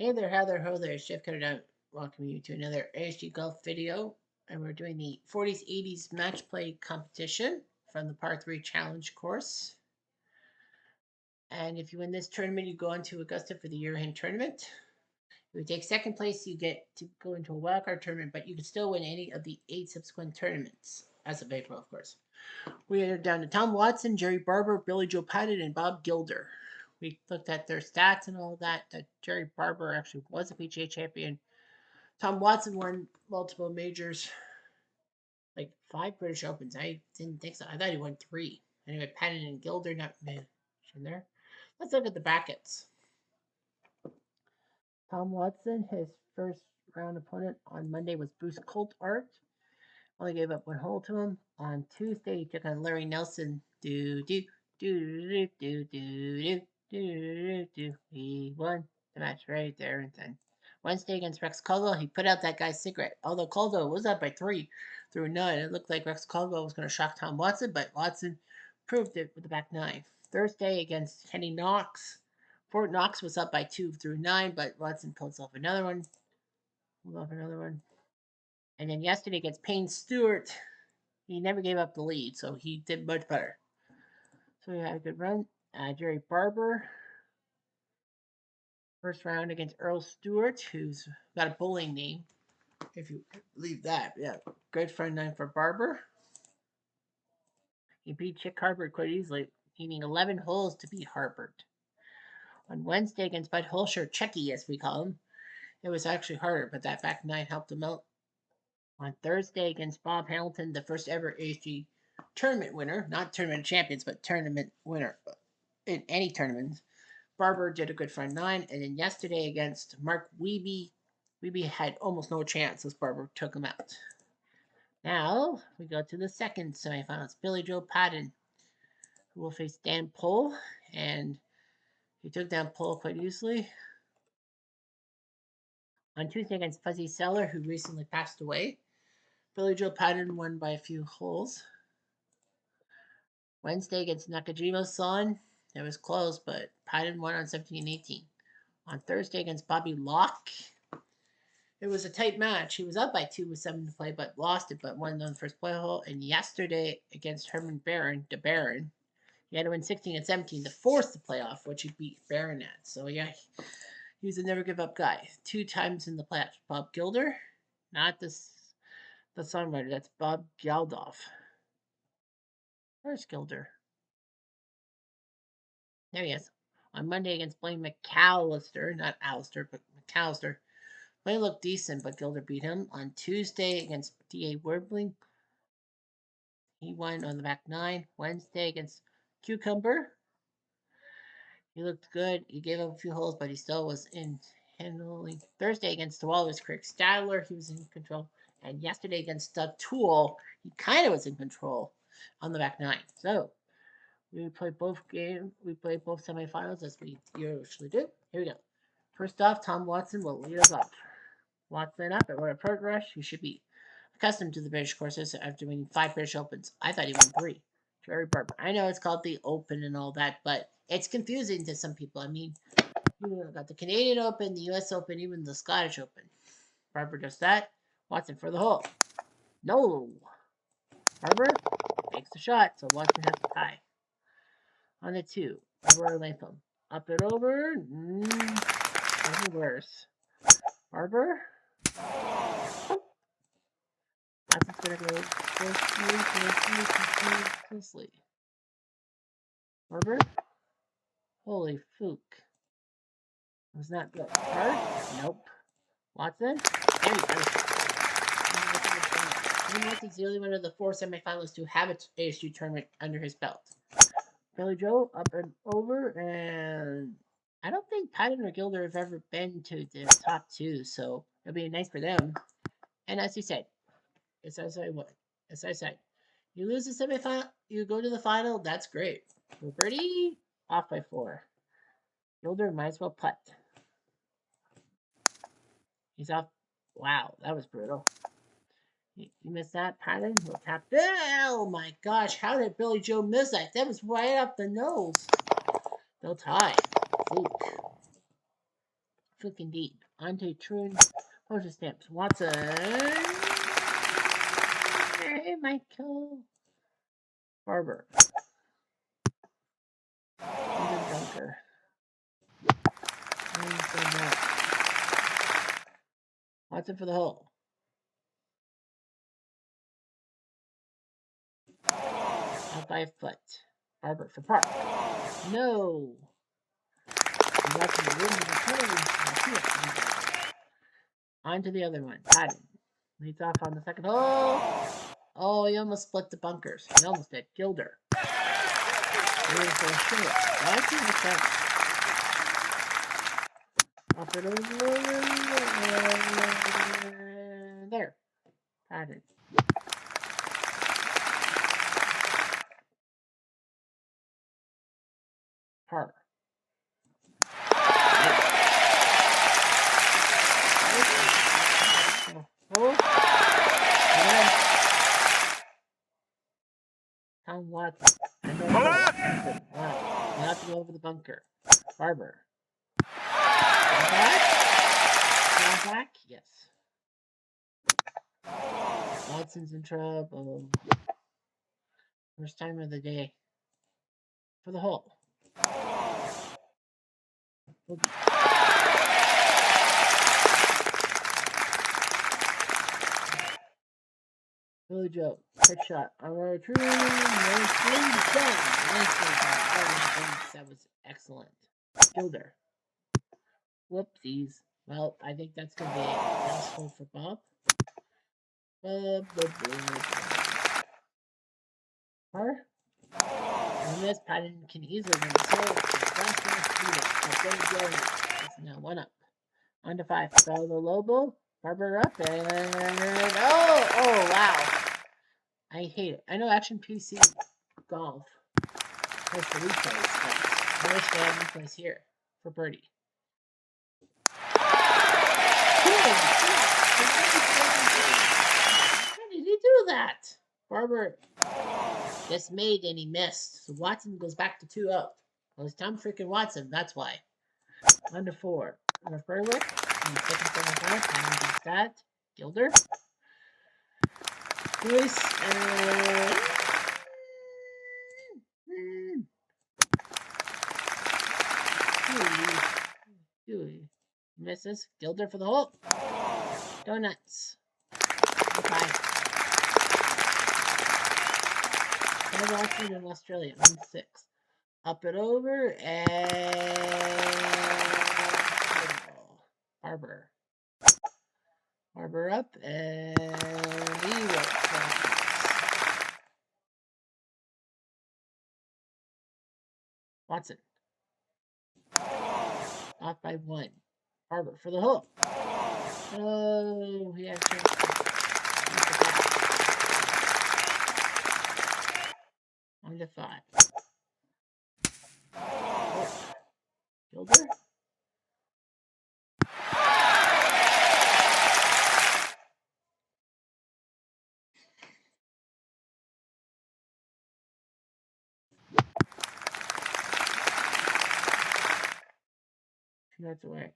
Hey there, how there, ho there, Chef Cutter down. Welcoming you to another ASG Golf video. And we're doing the 40s 80s match play competition from the Par 3 Challenge course. And if you win this tournament, you go on to Augusta for the year-end tournament. If you take second place, you get to go into a wildcard tournament, but you can still win any of the 8 subsequent tournaments, as of April, of course. We are down to Tom Watson, Jerry Barber, Billy Joe Patton, and Bob Gilder. We looked at their stats and all that. Jerry Barber actually was a PGA champion. Tom Watson won multiple majors, like 5 British Opens. I didn't think so. I thought he won 3. Anyway, Patton and Gilder not mentioned there. Let's look at the brackets. Tom Watson, his first round opponent on Monday was Bruce Coulthard. Only gave up 1 hole to him. On Tuesday, he took on Larry Nelson. He won the match right there and then. Wednesday against Rex Caldwell, he put out that guy's cigarette. Although Caldwell was up by 3 through 9, it looked like Rex Caldwell was going to shock Tom Watson, but Watson proved it with the back 9. Thursday against Kenny Knox, Fort Knox was up by 2 through 9, but Watson pulled off another one. And then yesterday against Payne Stewart, he never gave up the lead, so he did much better. So he had a good run. Jerry Barber, first round against Earl Stewart, who's got a bowling name, if you believe that. Yeah, good front 9 for Barber. He beat Chick Harbert quite easily, needing 11 holes to beat Harbert. On Wednesday against Bud Holscher, Checky as we call him, it was actually harder, but that back 9 helped him out. On Thursday against Bob Hamilton, the first ever ASG tournament winner, not tournament champions, but tournament winner in any tournament. Barber did a good front 9, and then yesterday against Mark Wiebe, Wiebe had almost no chance as Barber took him out. Now we go to the second semifinals. Billy Joe Patton, who will face Dan Pohl, and he took down Pohl quite easily. On Tuesday against Fuzzy Seller, who recently passed away, Billy Joe Patton won by a few holes. Wednesday against Nakajima-san, it was close, but Patton won on 17 and 18. On Thursday against Bobby Locke, it was a tight match. He was up by 2 with 7 to play, but lost it, but won on the first play hole. And yesterday against Herman Barron, the Baron, he had to win 16 and 17 to force the playoff, which he beat Barron at. So yeah, he was a never give up guy. 2 times in the playoffs. Bob Gilder, not the songwriter. That's Bob Geldof. Where's Gilder? There he is. On Monday against Blaine McAllister, not Alistair, but McAllister. Blaine looked decent, but Gilder beat him. On Tuesday against D.A. Werbling, he won on the back 9. Wednesday against Cucumber, he looked good. He gave up a few holes, but he still was in handling. Thursday against the Walrus Creek Stadler, he was in control. And yesterday against the Tool, he kind of was in control on the back 9. So we played both games. We played both semifinals as we usually do. Here we go. First off, Tom Watson will lead us off. Watson up at what a approach rush. He should be accustomed to the British courses after winning 5 British Opens. I thought he won 3. Jerry Barber. I know it's called the Open and all that, but it's confusing to some people. I mean, you got the Canadian Open, the U.S. Open, even the Scottish Open. Barber does that. Watson for the hole. No. Barber makes the shot, so Watson has to tie. On the 2, Barber Latham. Up and over. Nothing worse. Barber. Watson's going to go closely. Barber. Holy fluke. It was not good. Hard? Nope. Watson? There he goes. Watson's the only one of the 4 semifinalists to have an ASU tournament under his belt. Billy Joe up and over, and I don't think Patton or Gilder have ever been to the top 2, so it'll be nice for them. And as you said, as I said, you lose the semifinal, you go to the final, that's great. We're birdie, off by 4. Gilder might as well putt. He's off. Wow, that was brutal. You missed that, Patton. He'll tap. Oh my gosh, how did Billy Joe miss that? That was right up the nose. They'll tie. Fluke. freaking deep. Onto True postage stamps. Watson. Hey, Michael. Barber. Bunker. Watson for the hole. Out by a foot. Barber for par. No. On to the other one. Patton. Leads off on the second hole. Oh, he almost split the bunkers. He almost did. Gilder. Up it over. There. Patton. Par. Tom Watson. Wow. You have to go over the bunker. Barber. Back? Yes. Watson's in trouble. First time of the day. For the hole. Billy Joe, quick shot. Alright, true. That was excellent. Gilder. Whoopsies. Well, I think that's going to be a lost hole for Bob. Par. And this Patton can easily win the hole. It's now 1 up. On to 5. Throw the Lobo. Barber up and oh wow. I hate it. I know Action PC Golf has the replays, but I wish they had replays here for birdie. How did he do that? Barber just made and he missed. So Watson goes back to 2 up. Well, it's Tom freaking Watson. That's why. Under 4. Under Berwick. Second 75. Patton beats that. Gilder. Joyce and Huey misses. Gilder for the hole. Donuts. Okay. Watson in Australia. 1-6. Up it over and Barber. Barber up and he will. Watson. Off by 1. Barber for the hole. Oh, he had a chance. On to 5. Oh. Gilder. That's away.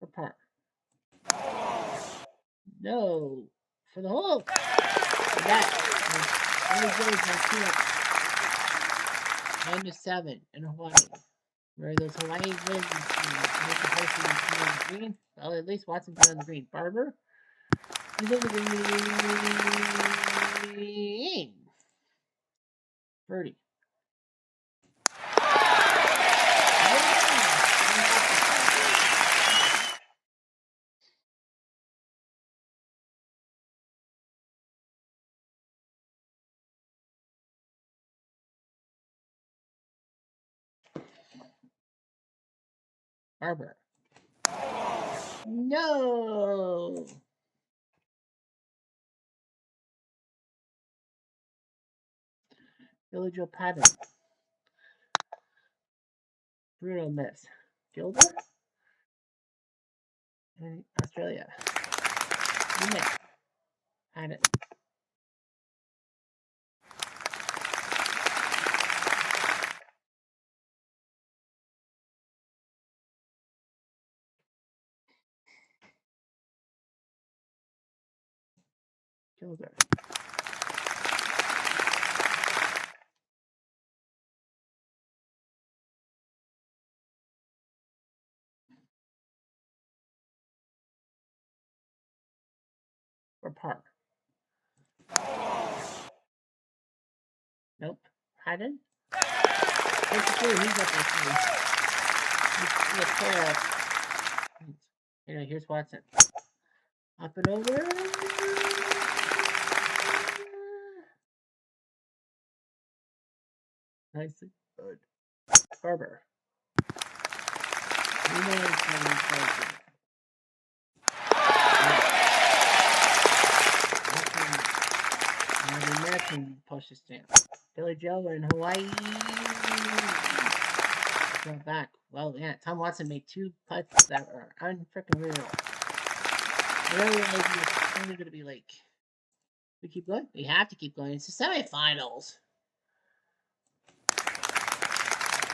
For par. No. For the hole. That. 9-7 in Hawaii. Where those Hawaii wins make the person on the green. Well, at least Watson put on the green. Barber. He's on the green. Birdie. Barber. No. Billy Joe Patton. Bruno miss. Gilder. And Australia. You miss. Patton. Gilder. Or par. Nope. Hadden? He's up there. Anyway, here's Watson. Up and over. Nicely good. Barber. American postage stamp. Billy Joe in Hawaii. Go back. Well, yeah, Tom Watson made 2 putts that were unfreaking real. I really realized it's only going to be like. We keep going? We have to keep going. It's the semifinals.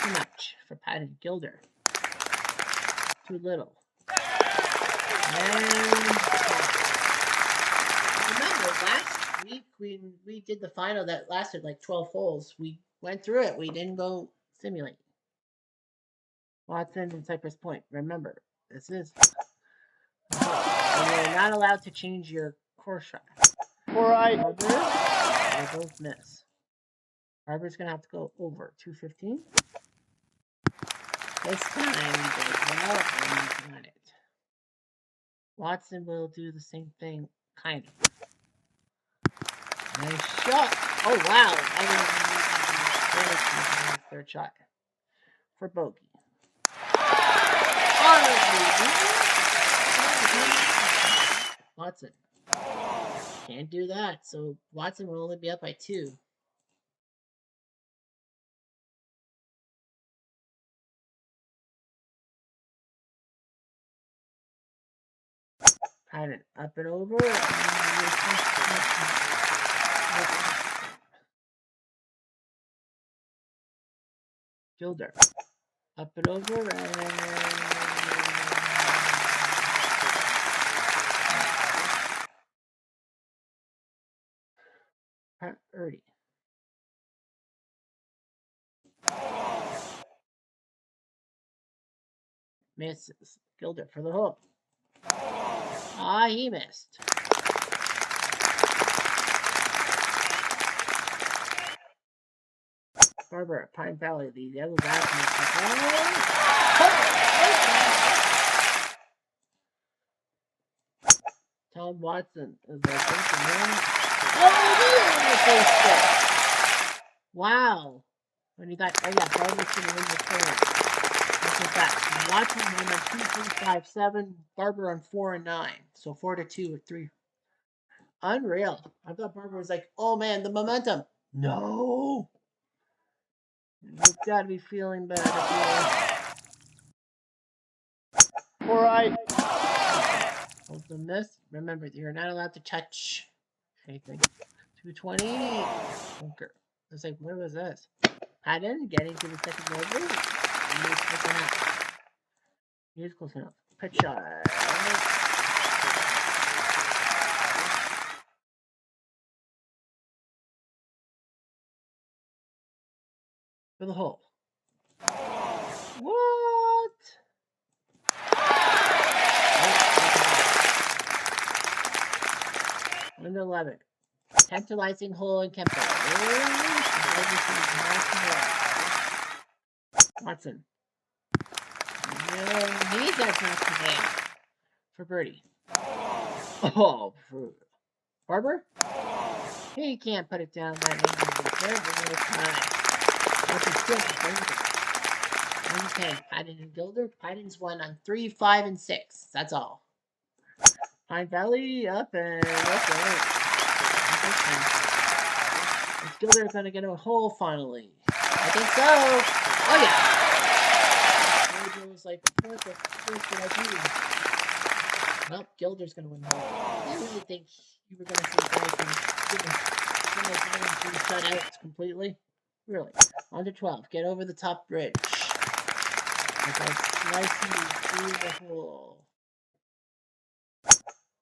Too much for Patton Gilder. Too little. And remember, last week we did the final that lasted like 12 holes. We went through it. We didn't go simulate. Watson and Cypress Point. Remember, this is. And you're not allowed to change your course shot. Right. They both miss. Harbor's going to have to go over 215. This time he does well and he's got it. Watson will do the same thing, kind of. Nice shot. Oh, wow. Third shot for bogey. Watson. Can't do that, so Watson will only be up by 2. Patton up and over. Gilder up and over and Erdy. Misses. Gilder for the hook. Ah, he missed. Barber at Pine Valley, the Devil Tom Watson is a wow. When you got, oh yeah, Barber's going to win the third. Look at that. Watson won on 2, 3, 5, 7. Barber on 4 and 9. So 4-2 with 3. Unreal. I thought Barber was like, oh man, the momentum. No. You've got to be feeling bad. All right. Hold the miss. Remember, you're not allowed to touch anything. 220. Bunker. I was like, where was this? Patton getting to the second level. He's close enough. Pitch shot. For the hole. What? 1-11. Tantalizing hole in Kemper. Watson. No, he's got not today. For birdie. Oh, for Barber? He can't put it down that okay, Patton and Gilder. Patton's won on 3, 5, and 6. That's all. Pine Valley up and up. Is Gilder going to get a hole finally? I think so. Oh yeah. Was like, what did I do? Well, Gilder's going to win the hole. I really think you were going to see guys shut out completely. Really. On to 12. Get over the top bridge. Like a slicing through the hole.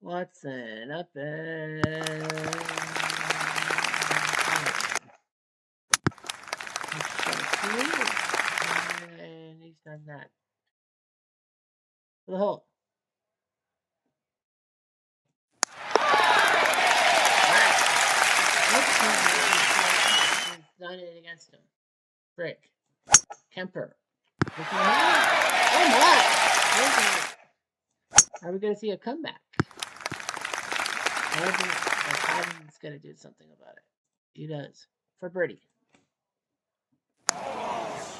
Watson up and he's done that. For the hole. He's done it against him. Frick. Kemper. Oh my! Are we going to see a comeback? Patton's going to do something about it. He does. For birdie.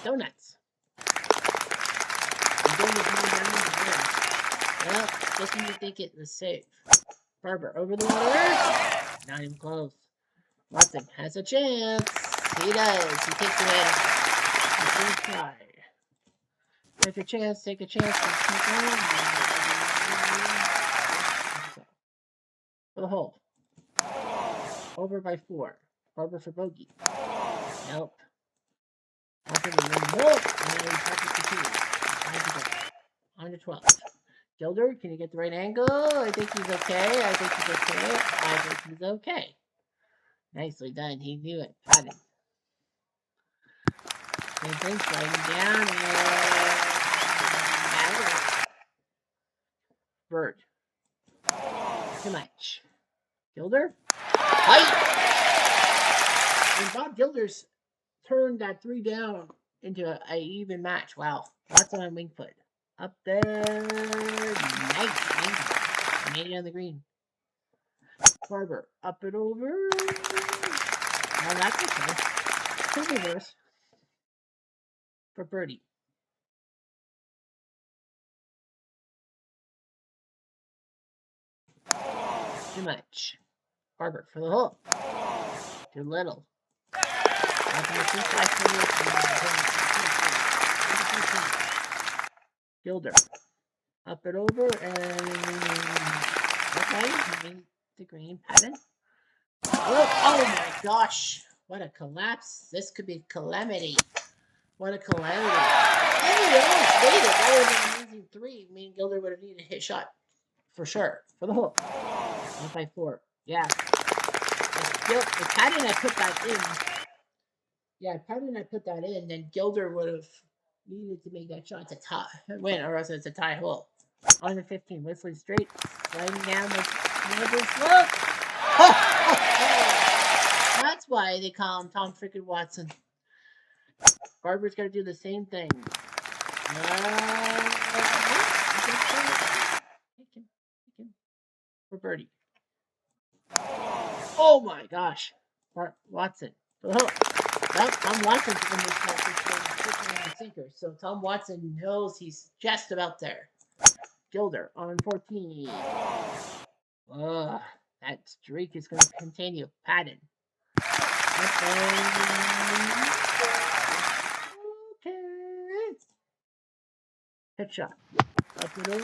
Donuts. Well, doesn't you think it was safe? Barber over the water. Not even close. Watson has a chance. He does. He takes it in. He's going to try. Take a chance. Take a chance. For the hole. Over by 4. Barber for bogey. Nope. Watson in the hole. And now he's back to 2. On to 12. Gilder, can you get the right angle? I think he's okay. I think he's okay. I think he's okay. Nicely done. He knew it. Patting. Same thing. Sliding down. And bird. Too much. Gilder. Height. And Bob Gilder's turned that 3 down into an even match. Wow. Lots on Wingfoot. Up there. Nice. Made it on the green. Barber. Up and over. Well, that's okay. Could be worse. For birdie. Too much. Barber for the hole. Too little. Gilder. Up and over and okay. The green pattern. Oh my gosh. What a collapse. This could be calamity. What a calamity. Oh, we almost made it. That would have been an amazing 3. Me and Gilder would have needed a hit shot. For sure. For the hole. 1 by 4. Yeah. If Patty and I put that in. Yeah, if Patty and I put that in, then Gilder would have needed to make that shot to tie win, or else it's a tie hole. On the 15, whistling straight, sliding down the slope. That's why they call him Tom freaking Watson. Barber's got to do the same thing. Take him. For birdie. Oh my gosh. Watson. Oh. Well, Tom Watson's in this sinker, so Tom Watson knows he's just about there. Gilder on 14. That streak is going to continue. Patton. Okay. Hit shot. Up and over.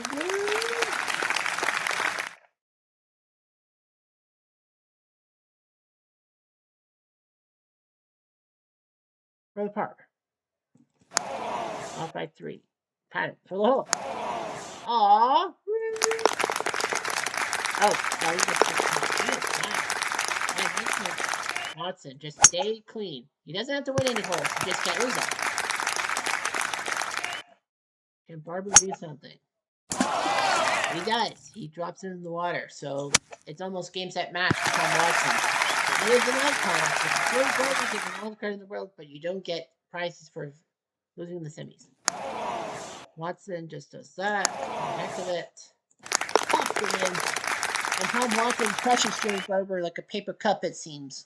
For the par. Off by 3. Patton for the hole. Aww. Oh, no, Watson, just stay clean. He doesn't have to win any holes. He just can't lose them. Can Barber do something? He does. He drops it in the water. So it's almost game, set, match for Tom Watson. He is an icon. It's really good to give him all the credit in the world, but you don't get prizes for losing the semis. Watson just does that. Heck of it. Pops it in. And Tom Watson crushes Joey Barber like a paper cup, it seems.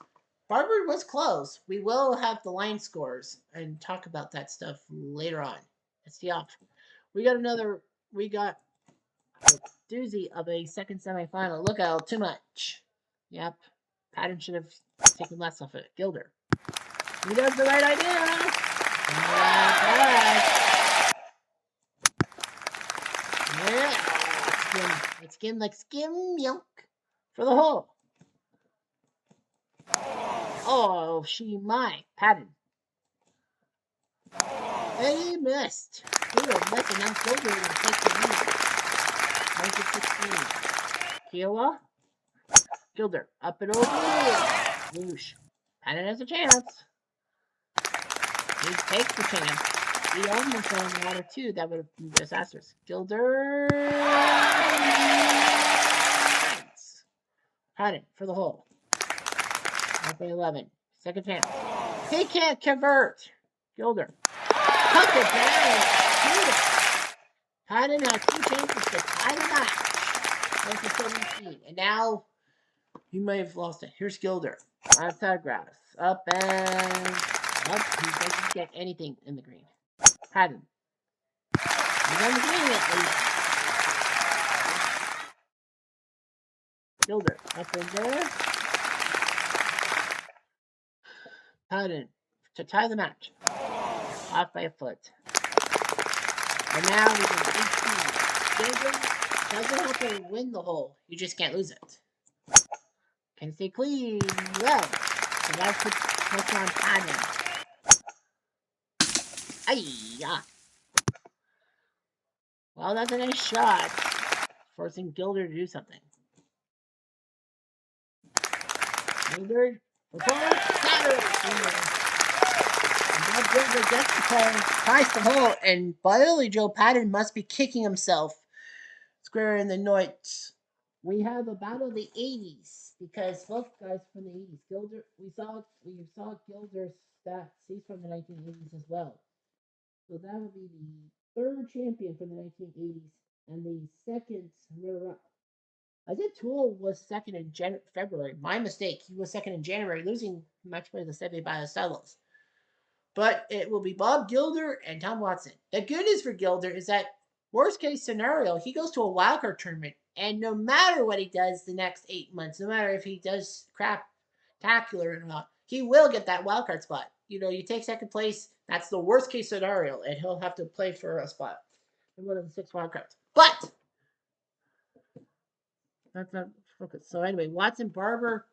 Barber was close. We will have the line scores and talk about that stuff later on. It's the off. We got a doozy of a second semifinal. Look out, too much. Yep. Patton should have taken less off it. Gilder. He does the right idea. Yeah. It's skim like skim milk for the hole. Oh, she might. Patton. And he missed. He would have missed, and now Gilder would take the lead. 16. Kiowa. Gilder. Up and over. Whoosh. Patton has a chance. He takes the chance. He almost fell in the water too. That would have been disastrous. Gilder. Patton for the hole. Up by 11. Second chance. He can't convert. Gilder. Puts it down. Patton has 2 chances to tie the match. 17. And now he may have lost it. Here's Gilder. Outside grass. Up and up. He doesn't get anything in the green. Patton. He's on the green at least. Gilder. Up in there. Patton to tie the match. Off by a foot. And now we can 18. Gilder doesn't have to win the hole. You just can't lose it. Can stay clean. Well, so that puts pressure on Patton. Ay-ya. Well, that's a nice shot. Forcing Gilder to do something. Gilder. Gilder gets the hole, ties the hole, and Billy Joe Patton must be kicking himself square in the nuts. We have a battle of the 80s because both guys from the 80s. Gilder, we saw Gilder's stats. He's from the 1980s as well. So that would be the third champion from the 1980s and the second runner-up. I said Tool was second in February. My mistake. He was second in January, losing match play the semi-finals. But it will be Bob Gilder and Tom Watson. The good news for Gilder is that worst case scenario, he goes to a wildcard tournament, and no matter what he does the next 8 months, no matter if he does craptacular or not, he will get that wildcard spot. You know, you take second place, that's the worst case scenario, and he'll have to play for a spot in one of the 6 wildcards. But that's not focus. So anyway, Barber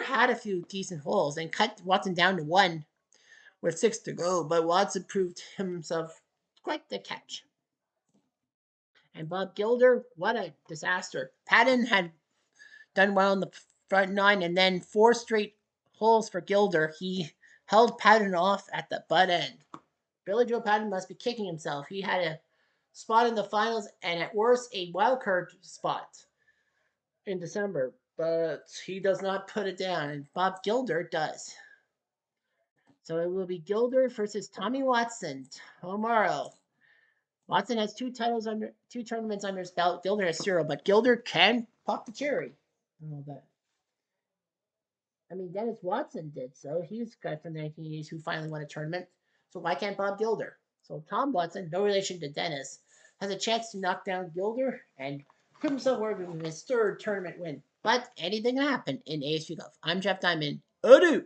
had a few decent holes and cut Watson down to 1 with 6 to go, but Watson proved himself quite the catch. And Bob Gilder, what a disaster. Patton had done well in the front 9, and then 4 straight holes for Gilder. He held Patton off at the butt end. Billy Joe Patton must be kicking himself. He had a spot in the finals, and at worst, a wildcard spot in December, but he does not put it down, and Bob Gilder does. So it will be Gilder versus Tommy Watson tomorrow. Watson has 2 tournaments under his belt. Gilder has 0, but Gilder can pop the cherry. I know that. I mean, Dennis Watson did so. He's a guy from the 1980s who finally won a tournament. So why can't Bob Gilder? So Tom Watson, no relation to Dennis, has a chance to knock down Gilder and put himself forward with his 3rd tournament win. But anything can happen in ASU Golf. I'm Jeff Diamond. Adieu.